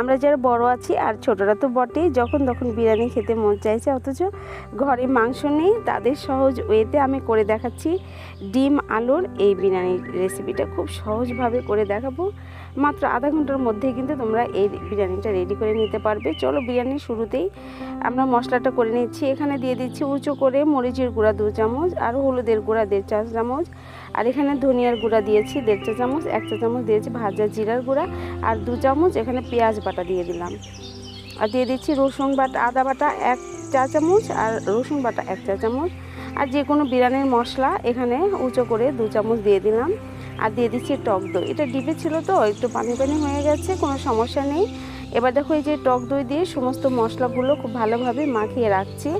আমরা যারা বড় আছি আর ছোটরা তো বটেই, যখন তখন বিরিয়ানি খেতে মন চাইছে, অথচ ঘরে মাংস নেই, তাদের সহজ ওয়েতে আমি করে দেখাচ্ছি ডিম আলুর এই বিরিয়ানির রেসিপিটা। খুব সহজভাবে করে দেখাবো, মাত্র আধা ঘন্টার মধ্যে কিন্তু তোমরা এই বিরিয়ানিটা রেডি করে নিতে পারবে। চলো বিরিয়ানির শুরুতেই আমরা মশলাটা করে নিচ্ছি। এখানে দিয়ে দিচ্ছি উঁচু করে মরিচের গুঁড়া 2 চামচ, আর হলুদের গুঁড়া 1.5 চা চামচ, আর এখানে ধনিয়ার গুঁড়া দিয়েছি 1.5 চা চামচ, 1 চা চামচ দিয়েছি ভাজা জিরার গুঁড়া, আর 2 চামচ এখানে পেঁয়াজ বাটা দিয়ে দিলাম। আর দিয়ে দিচ্ছি রসুন বাটা, আদা বাটা 1 চা চামচ, আর রসুন বাটা 1 চা চামচ, আর যে কোনো বিরিয়ানির মশলা এখানে উঁচু করে 2 চামচ দিয়ে দিলাম। আর দিয়ে দিচ্ছি টক দই। এটা ডিপে ছিল তো একটু পানি পানি হয়ে গেছে, কোনো সমস্যা নেই। এবার দেখো এই যে টক দই দিয়ে সমস্ত মশলাগুলো খুব ভালোভাবে মাখিয়ে রাখছি।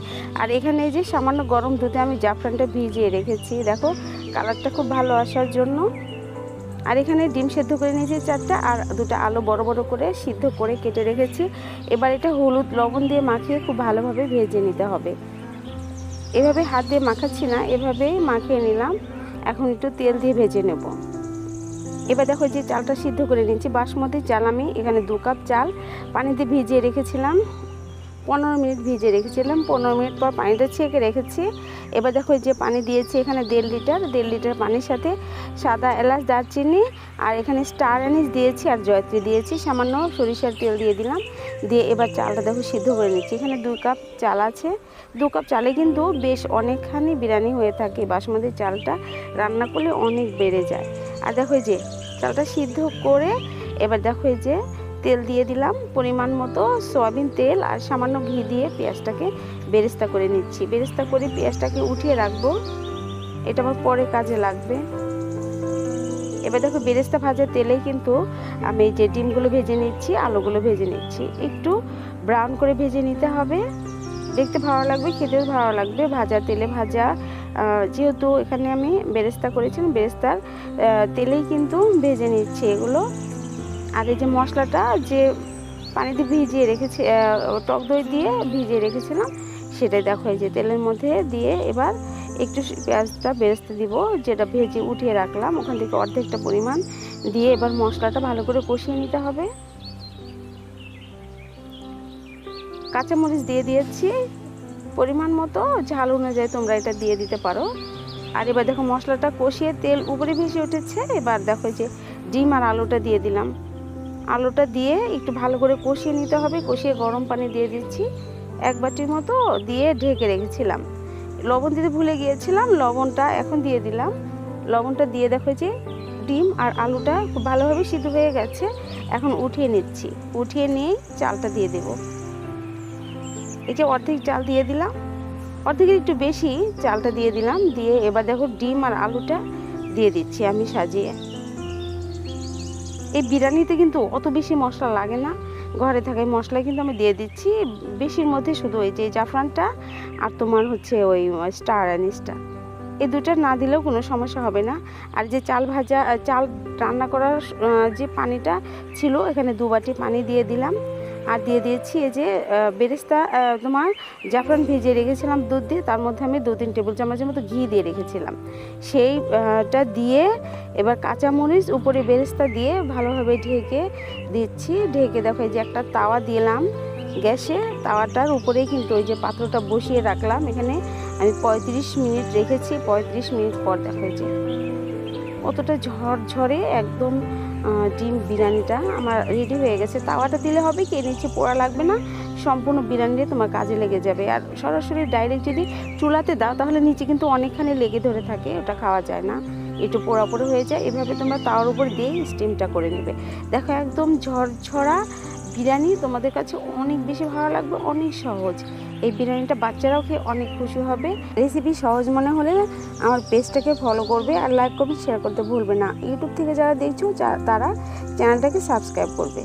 আর এখানে এই যে সামান্য গরম দুধে আমি জাফরানটা ভিজিয়ে রেখেছি, দেখো কালারটা খুব ভালো আসার জন্য। আর এখানে ডিম সেদ্ধ করে নিয়েছি 4টা, আর 2টা আলু বড় বড় করে সিদ্ধ করে কেটে রেখেছি। এবার এটা হলুদ লবণ দিয়ে মাখিয়ে খুব ভালোভাবে ভেজে নিতে হবে। এভাবে হাত দিয়ে মাখাচ্ছি না, এভাবেই মাখিয়ে নিলাম। এখন একটু তেল দিয়ে ভেজে নেব। এবার দেখো যে চালটা সিদ্ধ করে নিচ্ছি, বাসমতি চাল আমি এখানে 2 কাপ চাল পানিতে ভিজিয়ে রেখেছিলাম, 15 মিনিট ভিজিয়ে রেখেছিলাম। 15 মিনিট পর পানিটা ছেঁকে রেখেছি। এবার দেখো যে পানি দিয়েছি এখানে 1.5 লিটার পানির সাথে সাদা এলাচ, দারচিনি, আর এখানে স্টার অ্যানিস দিয়েছি, আর জয়ত্রী দিয়েছি, সামান্য সরিষার তেল দিয়ে দিলাম। দিয়ে এবার চালটা দেখো সিদ্ধ করে নিচ্ছি। এখানে 2 কাপ চাল আছে, 2 কাপ চালে কিন্তু বেশ অনেকখানি বিরিয়ানি হয়ে থাকে। বাসমতি চালটা রান্না করলে অনেক বেড়ে যায়। আর দেখো যে চালটা সিদ্ধ করে এবার দেখো এই যে তেল দিয়ে দিলাম পরিমাণ মতো সয়াবিন তেল, আর সামান্য ঘি দিয়ে পেঁয়াজটাকে বেরেস্তা করে নিচ্ছি। বেরেস্তা করে পেঁয়াজটাকে উঠিয়ে রাখবো, এটা আমার পরে কাজে লাগবে। এবার দেখো বেরেস্তা ভাজা তেলেই কিন্তু আমি যে ডিমগুলো ভেজে নিচ্ছি, আলুগুলো ভেজে নিচ্ছি। একটু ব্রাউন করে ভেজে নিতে হবে, দেখতে ভালো লাগবে, খেতেও ভালো লাগবে। ভাজা তেলে ভাজা, যেহেতু এখানে আমি বেরেস্তা করেছিলাম, বেরেস্তার তেলেই কিন্তু ভেজে নিচ্ছি এগুলো। আর এই যে মশলাটা যে পানিতে ভিজিয়ে রেখেছি, টক দই দিয়ে ভিজিয়ে রেখেছিলাম, সেটাই দেখো এই যে তেলের মধ্যে দিয়ে এবার একটু পেঁয়াজটা বেরেস্তা দিব, যেটা ভেজে উঠিয়ে রাখলাম ওখান থেকে অর্ধেকটা পরিমাণ দিয়ে এবার মশলাটা ভালো করে কষিয়ে নিতে হবে। কাঁচামরিচ দিয়ে দিয়েছি পরিমাণ মতো, ঝাল অনুযায়ী তোমরা এটা দিয়ে দিতে পারো। আর এবার দেখো মশলাটা কষিয়ে তেল উপরে ভেসে উঠেছে। এবার দেখো যে ডিম আর আলুটা দিয়ে দিলাম। আলুটা দিয়ে একটু ভালো করে কষিয়ে নিতে হবে। কষিয়ে গরম পানি দিয়ে দিচ্ছি 1 বাটির মতো, দিয়ে ঢেকে রেখেছিলাম। লবণ দিতে ভুলে গিয়েছিলাম, লবণটা এখন দিয়ে দিলাম। লবণটা দিয়ে দেখো যে ডিম আর আলুটা খুব ভালোভাবে সিদ্ধ হয়ে গেছে। এখন উঠিয়ে নিচ্ছি, উঠিয়ে নিয়ে চালটা দিয়ে দেব। এই যে অর্ধেক চাল দিয়ে দিলাম, অর্ধেকের একটু বেশি চালটা দিয়ে দিলাম। দিয়ে এবার দেখো ডিম আর আলুটা দিয়ে দিচ্ছি আমি সাজিয়ে। এই বিরিয়ানিতে কিন্তু অত বেশি মশলা লাগে না, ঘরে থাকা মশলা কিন্তু আমি দিয়ে দিচ্ছি। বেশির মধ্যে শুধু ওই যে জাফরানটা আর তোমার হচ্ছে ওই স্টার অ্যানিসটা, এই দুটো না দিলেও কোনো সমস্যা হবে না। আর যে চাল রান্না করার যে পানিটা ছিল, এখানে 2 বাটি পানি দিয়ে দিলাম। আর দিয়ে দিয়েছি এই যে বেরেস্তা, তোমার জাফরান ভিজিয়ে রেখেছিলাম দুধ দিয়ে, তার মধ্যে আমি 2-3 টেবিল চামচের মতো ঘি দিয়ে রেখেছিলাম, সেইটা দিয়ে এবার কাঁচামরিচ উপরে বেরেস্তা দিয়ে ভালোভাবে ঢেকে দিচ্ছি। ঢেকে দেখো এই যে একটা তাওয়া দিলাম গ্যাসে, তাওয়াটার উপরেই কিন্তু ওই যে পাত্রটা বসিয়ে রাখলাম। এখানে আমি 35 মিনিট রেখেছি। 35 মিনিট পর দেখো যে কতটা ঝরঝরে একদম ডিম বিরিয়ানিটা আমার রেডি হয়ে গেছে। তাওয়াটা দিলে হবে কি, নিচে পোড়া লাগবে না, সম্পূর্ণ বিরিয়ানিটা তোমার কাজে লেগে যাবে। আর সরাসরি ডাইরেক্ট যদি চুলাতে দাও তাহলে নিচে কিন্তু অনেকখানি লেগে ধরে থাকে, ওটা খাওয়া যায় না, একটু পোড়া পোড়া হয়ে যায়। এভাবে তোমরা তাওয়ার উপর দিয়ে স্টিমটা করে নেবে। দেখো একদম ঝরঝরা বিরিয়ানি তোমাদের কাছে অনেক বেশি ভালো লাগবে, অনেক সহজ। এই বিরিয়ানিটা বাচ্চারাও খেয়ে অনেক খুশি হবে। রেসিপি সহজ মনে হলে আমার পেজটাকে ফলো করবে, আর লাইক করবে, শেয়ার করতে ভুলবে না। ইউটিউব থেকে যারা দেখছো তারা চ্যানেলটাকে সাবস্ক্রাইব করবে।